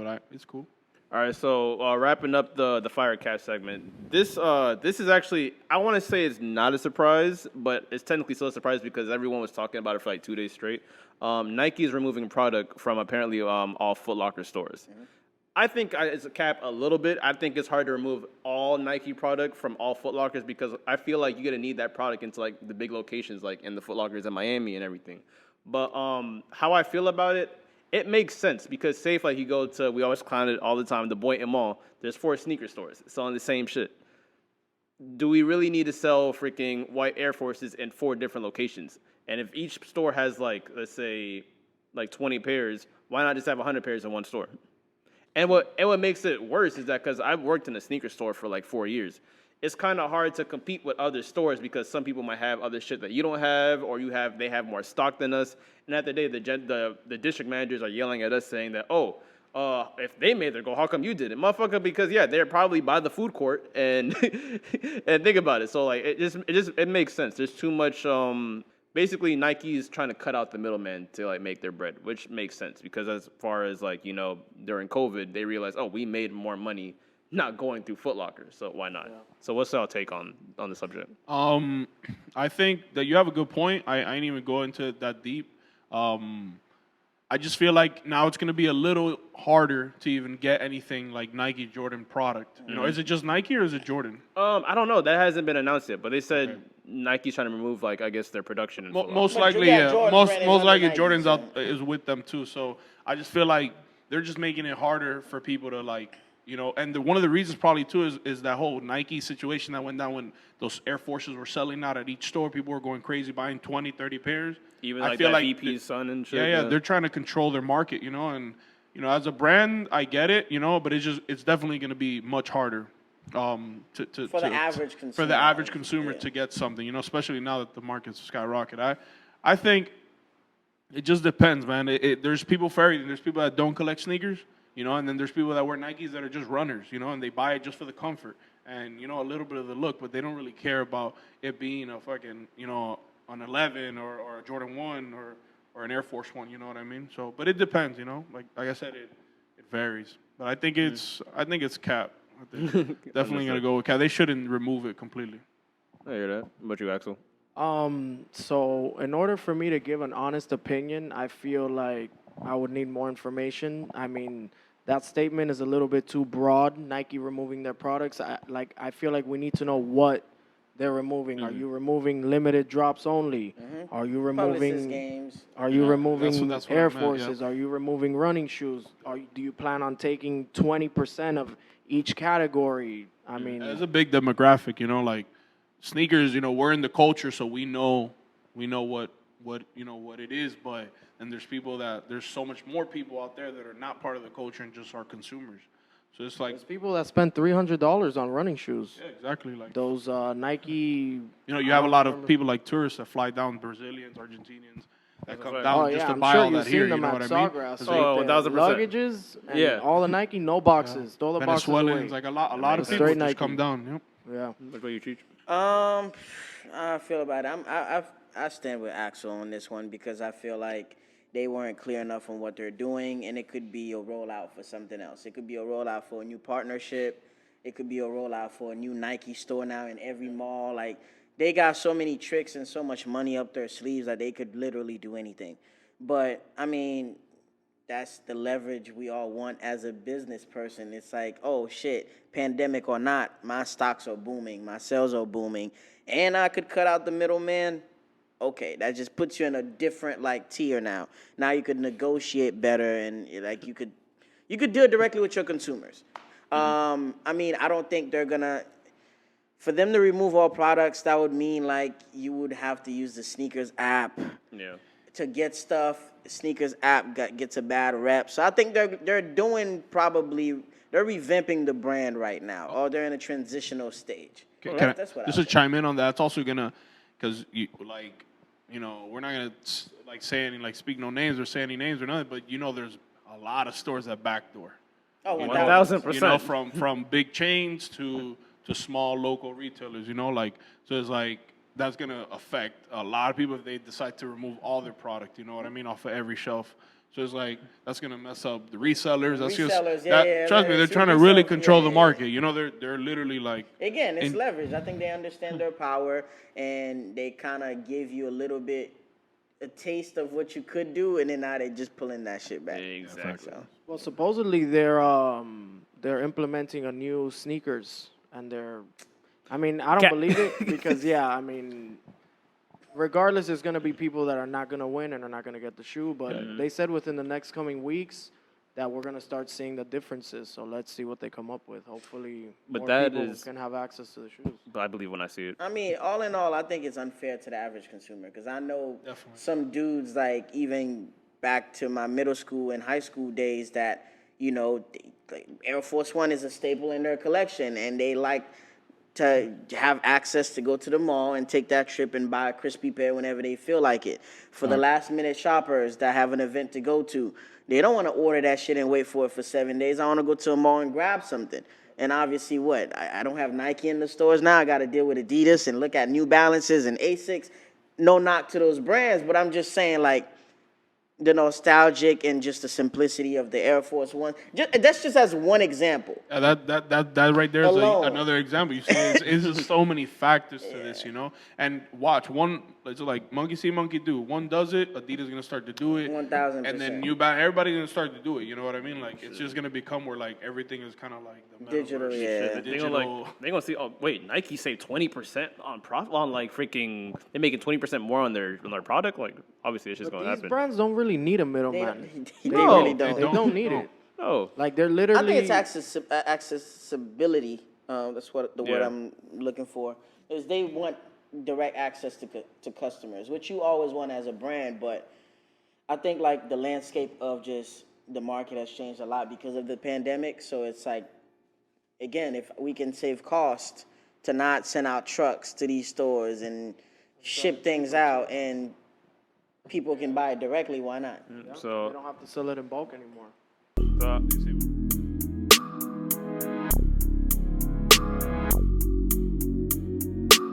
but it's cool. All right, so wrapping up the fire catch segment. This is actually, I want to say it's not a surprise, but it's technically still a surprise because everyone was talking about it for like 2 days straight. Nike is removing product from apparently all Foot Locker stores. I think it's a cap a little bit. I think it's hard to remove all Nike product from all Foot Lockers because I feel like you're gonna need that product into like the big locations, like in the Foot Lockers in Miami and everything. But how I feel about it, it makes sense because say if like you go to, we always clown it all the time, the Boynton Mall. There's 4 sneaker stores selling the same shit. Do we really need to sell freaking white Air Forces in 4 different locations? And if each store has like, let's say, like 20 pairs, why not just have 100 pairs in one store? And what makes it worse is that because I've worked in a sneaker store for like 4 years, it's kind of hard to compete with other stores because some people might have other shit that you don't have, or they have more stock than us. And at the day, the district managers are yelling at us saying that, if they made their goal, how come you did it, motherfucker? Because yeah, they're probably by the food court and and think about it. So like it makes sense. There's too much. Basically, Nike's trying to cut out the middleman to like make their bread, which makes sense because as far as like during COVID, they realized we made more money not going through Foot Locker, so why not? Yeah. So what's our take on the subject? I think that you have a good point. I ain't even go into it that deep. I just feel like now it's going to be a little harder to even get anything like Nike Jordan product. Is it just Nike or is it Jordan? I don't know. That hasn't been announced yet, but they said Nike's trying to remove like I guess their production. Most likely, yeah. Most likely Jordan's out is with them too. So I just feel like they're just making it harder for people to like. And one of the reasons probably too is that whole Nike situation that went down when those Air Forces were selling out at each store. People were going crazy buying 20, 30 pairs. Even like that VP's son and shit. Yeah, they're trying to control their market, and as a brand, I get it, but it's definitely going to be much harder for the average consumer to get something, especially now that the market's skyrocketed. I think it just depends, man. There's people for everything. There's people that don't collect sneakers. And then there's people that wear Nikes that are just runners, and they buy it just for the comfort and, a little bit of the look, but they don't really care about it being a fucking, an 11 or a Jordan 1 or an Air Force 1, you know what I mean? So, but it depends, Like I said, it varies. But I think it's cap. I think definitely going to go with cap. They shouldn't remove it completely. I hear that. What about you, Axel? So in order for me to give an honest opinion, I feel like I would need more information. I mean, that statement is a little bit too broad, Nike removing their products. I feel like we need to know what they're removing. Are you removing limited drops only? Are you removing games? Are you removing that's Air I meant, Forces? Are you removing running shoes? Do you plan on taking 20% of each category? I mean, it's a big demographic, like sneakers, we're in the culture, so we know what it is, but and there's so much more people out there that are not part of the culture and just are consumers. So it's like there's people that spend $300 on running shoes. Yeah, exactly. Like those Nike. You have a lot of people like tourists that fly down, Brazilians, Argentinians, that come down just to buy all that here. You know what I mean? Oh, 1,000%. Luggages and all the Nike, no boxes. Throw the boxes away. Venezuelans, like a lot of people just come down. Yep. Yeah. What about you, Cheech? I feel about it. I stand with Axel on this one because I feel like they weren't clear enough on what they're doing, and it could be a rollout for something else. It could be a rollout for a new partnership. It could be a rollout for a new Nike store now in every mall. Like, they got so many tricks and so much money up their sleeves that they could literally do anything. But, I mean, that's the leverage we all want as a business person. It's like, oh, shit, pandemic or not, my stocks are booming, my sales are booming, and I could cut out the middleman. Okay, that just puts you in a different tier now. Now you could negotiate better, and you could deal directly with your consumers. I mean, I don't think they're gonna. For them to remove all products, that would mean you would have to use the sneakers app. Yeah. To get stuff. The sneakers app gets a bad rep, so I think they're doing they're revamping the brand right now, or they're in a transitional stage. That's what. Just to chime in on that, it's also gonna, because we're not gonna say any speak no names or say any names or nothing, but there's a lot of stores that backdoor. Oh, 1,000%. From big chains to small local retailers. So it's that's gonna affect a lot of people if they decide to remove all their product. You know what I mean, off of every shelf. So it's like that's gonna mess up the resellers. That's just Resellers, yeah, trust me, yeah, they're see, trying to really resellers, control yeah, the yeah. market. You know, they're literally like Again, it's in- leverage. I think they understand their power, and they kind of give you a little bit, a taste of what you could do, and then now they just pulling that shit back. Exactly. So, Well, supposedly they're implementing a new sneakers, and I mean, I don't believe it because yeah, I mean, regardless, there's gonna be people that are not gonna win and are not gonna get the shoe. But they said within the next coming weeks that we're gonna start seeing the differences. So let's see what they come up with. Hopefully, But more that people is- can have access to the shoes. But I believe when I see it. I mean, all in all, I think it's unfair to the average consumer because I know Definitely. some dudes, like even back to my middle school and high school days, that like Air Force One is a staple in their collection, and they like to have access to go to the mall and take that trip and buy a crispy pair whenever they feel like it. For the last minute shoppers that have an event to go to, they don't want to order that shit and wait for it for 7 days. I want to go to a mall and grab something. And obviously, I don't have Nike in the stores now. I got to deal with Adidas and look at New Balances and Asics. No knock to those brands, but I'm just saying, like, the nostalgic and just the simplicity of the Air Force One. That's just as one example. that right there is Alone. another example. You see, it's just so many factors to this, And watch one. It's like monkey see, monkey do. One does it, Adidas gonna start to do it. 1000%. And then everybody's gonna start to do it. You know what I mean? Like it's just gonna become where like everything is kind of like the Digital, metaverse. yeah. The They digital. gonna they gonna see. Oh wait, Nike saved 20% on profit on like freaking. They're making 20% more on their product. Like obviously it's just But gonna these happen. brands don't really need a They middleman. they No, really they don't. They don't need it. Oh, Like they're I literally. think it's accessibility. That's what the word Yeah. I'm looking for. Is they want direct access to customers, which you always want as a brand. But I think like the landscape of just the market has changed a lot because of the pandemic. So it's like, again, if we can save cost to not send out trucks to these stores and ship things out, and people can buy it directly, why not? They so don't have to sell it in bulk anymore. uh,